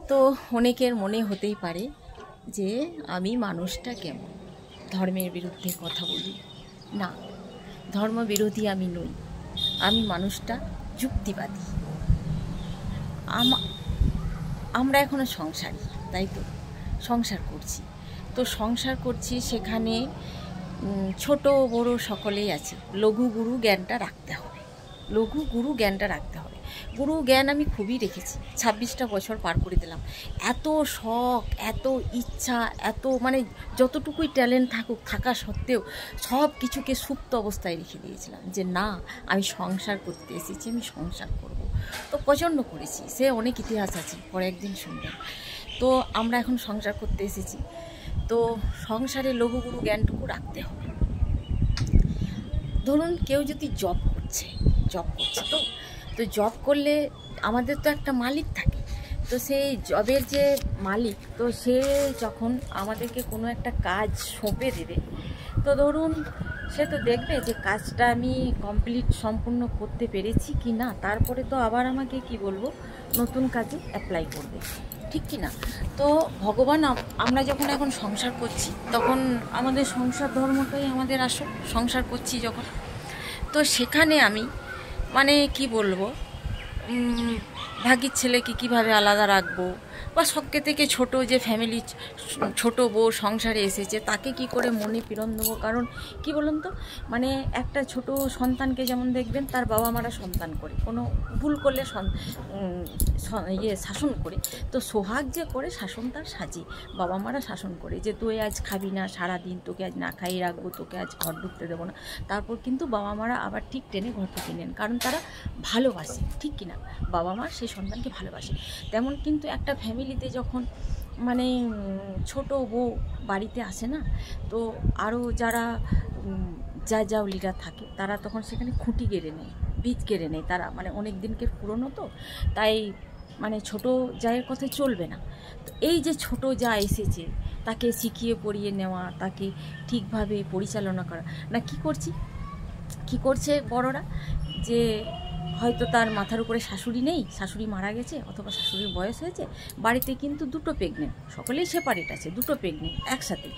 তো অনেকের মনে হতেই পারে যে আমি মানুষটা কেমন, ধর্মের বিরুদ্ধে কথা বলি। না, ধর্ম বিরোধী আমি নই, আমি মানুষটা যুক্তিবাদী। আমরা এখনো সংসারী, তাই তো সংসার করছি। তো সংসার করছি, সেখানে ছোট বড় সকলেই আছে। লঘু গুরু জ্ঞানটা রাখতে হবে, লঘু গুরু জ্ঞানটা রাখতে হবে। গুরু জ্ঞান আমি খুবই রেখেছি, 26টা বছর পার করে দিলাম। এত শখ, এত ইচ্ছা, এত মানে যতটুকুই ট্যালেন্ট থাকা সত্ত্বেও সব কিছুকে সুপ্ত অবস্থায় রেখে দিয়েছিলাম যে না, আমি সংসার করতে এসেছি, আমি সংসার করব। তো প্রচণ্ড করেছি, সে অনেক ইতিহাস আছে, পরে একদিন শুনবেন। তো আমরা এখন সংসার করতে এসেছি, তো সংসারে লঘুগুরু জ্ঞানটুকু রাখতে হবে। ধরুন কেউ যদি জব করছে তো জব করলে আমাদের তো একটা মালিক থাকে। তো সেই জবের যে মালিক, তো সে যখন আমাদেরকে কোনো একটা কাজ সঁপে দেবে, তো ধরুন সে তো দেখবে যে কাজটা আমি সম্পূর্ণ করতে পেরেছি কি না, তারপরে তো আবার আমাকে কি বলবো, নতুন কাজে অ্যাপ্লাই করবে, ঠিক কি না? তো ভগবান, আমরা যখন এখন সংসার করছি, তখন আমাদের সংসার ধর্মটাই আমাদের আসল। সংসার করছি যখন, তো সেখানে আমি মানে কি বলবো, ভাগীর ছেলেকে কিভাবে আলাদা রাখবো, বা সবকে থেকে ছোট যে ফ্যামিলি, ছোট বউ সংসারে এসেছে, তাকে কি করে মনে পীড়ন দেবো? কারণ কি বলুন তো, মানে একটা ছোট সন্তানকে যেমন দেখবেন তার বাবা মারা সন্তান করে, কোনো ভুল করলে শাসন করে, তো সোহাগ যে করে শাসন তার সাজে, বাবা মারা শাসন করে যে তুই আজ খাবি না, সারাদিন তোকে আজ না খাইয়ে রাখবো, তোকে আজ ঘর ঢুকতে দেবো না। তারপর কিন্তু বাবা মারা আবার ঠিক টেনে ঘর ঢুকে নেন, কারণ তারা ভালোবাসে, ঠিক কিনা? বাবা মা সেই সন্তানকে ভালোবাসে। তেমন কিন্তু একটা ফ্যামিলিতে যখন মানে ছোট বউ বাড়িতে আসে না, তো আরও যারা জাউলিরা থাকে, তারা তখন সেখানে খুঁটি গেড়ে নেয়, বীজ কেড়ে নেয়। তারা মানে অনেক দিনকে পুরনো, তো তাই মানে ছোট জায়ের কথা চলবে না। তো এই যে ছোট যা এসেছে, তাকে শিখিয়ে পড়িয়ে নেওয়া, তাকে ঠিকভাবে পরিচালনা করা। না কি করছে বড়রা, যে হয়তো তার মাথার উপরে শাশুড়ি নেই, শাশুড়ি মারা গেছে, অথবা শাশুড়ির বয়স হয়েছে, বাড়িতে কিন্তু দুটো প্রেগনেন্ট, সকলেই সেপারেট আছে, দুটো প্রেগনেন্ট একসাথে।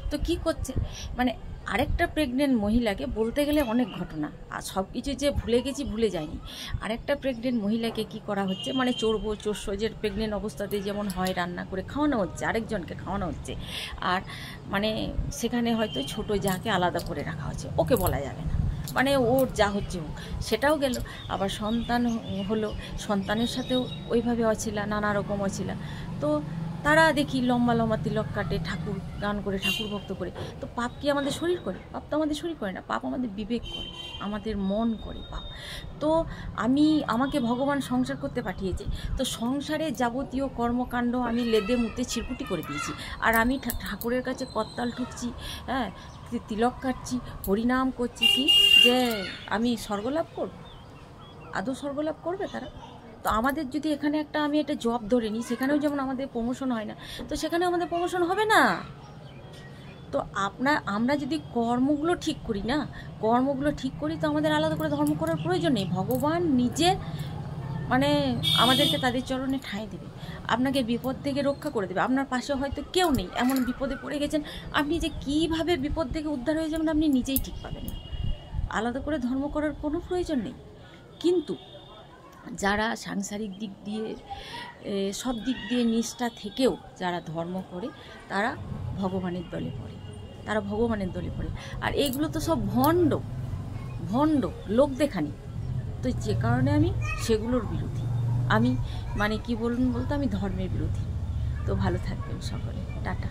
তো কি করছে, মানে আরেকটা প্রেগনেন্ট মহিলাকে, বলতে গেলে অনেক ঘটনা, আর সব কিছু যে ভুলে গেছি ভুলে যায়নি। আরেকটা প্রেগনেন্ট মহিলাকে কি করা হচ্ছে, মানে চোরসোজের প্রেগনেন্ট অবস্থাতে যেমন হয়, রান্না করে খাওয়ানো হচ্ছে, আরেকজনকে খাওয়ানো হচ্ছে। আর মানে সেখানে হয়তো ছোট যাকে আলাদা করে রাখা হচ্ছে, ওকে বলা যাবে না, মানে ওর যা হচ্ছে হোক। সেটাও গেল। আবার সন্তান হলো, সন্তানের সাথেও ওইভাবে অছিলা, নানা রকম অছিলা। তো তারা দেখি লম্বা লম্বা তিলক কাটে, ঠাকুর গান করে, ঠাকুর ভক্ত করে। তো পাপ কি আমাদের শরীর করে? পাপ তো আমাদের শরীর করে না, পাপ আমাদের বিবেক করে, আমাদের মন করে পাপ। তো আমাকে ভগবান সংসার করতে পাঠিয়েছে, তো সংসারে যাবতীয় কর্মকাণ্ড আমি লেদে মুতে ছিরকুটি করে দিয়েছি। আর আমি ঠাকুরের কাছে করতাল ঠুকছি, হ্যাঁ, তিলক কাটছি, হরিনাম করছি, কি যে আমি স্বর্গলাভ করব? আদৌ স্বর্গলাভ করবে তারা? তো আমাদের যদি এখানে আমি একটা জব ধরে নিই, সেখানেও যেমন আমাদের প্রমোশন হয় না, তো সেখানেও আমাদের প্রমোশন হবে না। তো আমরা যদি কর্মগুলো ঠিক করি না, কর্মগুলো ঠিক করি, তো আমাদের আলাদা করে ধর্ম করার প্রয়োজন নেই। ভগবান নিজে মানে আমাদেরকে তাদের চরণে ঠাঁই দেবে, আপনাকে বিপদ থেকে রক্ষা করে দেবে। আপনার পাশে হয়তো কেউ নেই, এমন বিপদে পড়ে গেছেন, আপনি যে কীভাবে বিপদ থেকে উদ্ধার হয়ে যাবেন আপনি নিজেই ঠিক পাবেন না। আলাদা করে ধর্ম করার কোনো প্রয়োজন নেই। কিন্তু যারা সাংসারিক দিক দিয়ে, সব দিক দিয়ে নিষ্ঠা থেকেও যারা ধর্ম করে, তারা ভগবানের দলে পড়ে। আর এইগুলো তো সব ভণ্ড লোক দেখানি। তো যে কারণে আমি সেগুলোর বিরোধী। আমি মানে কি বলতে, আমি ধর্মের বিরোধী। তো ভালো থাকবেন সকলে, টাটা।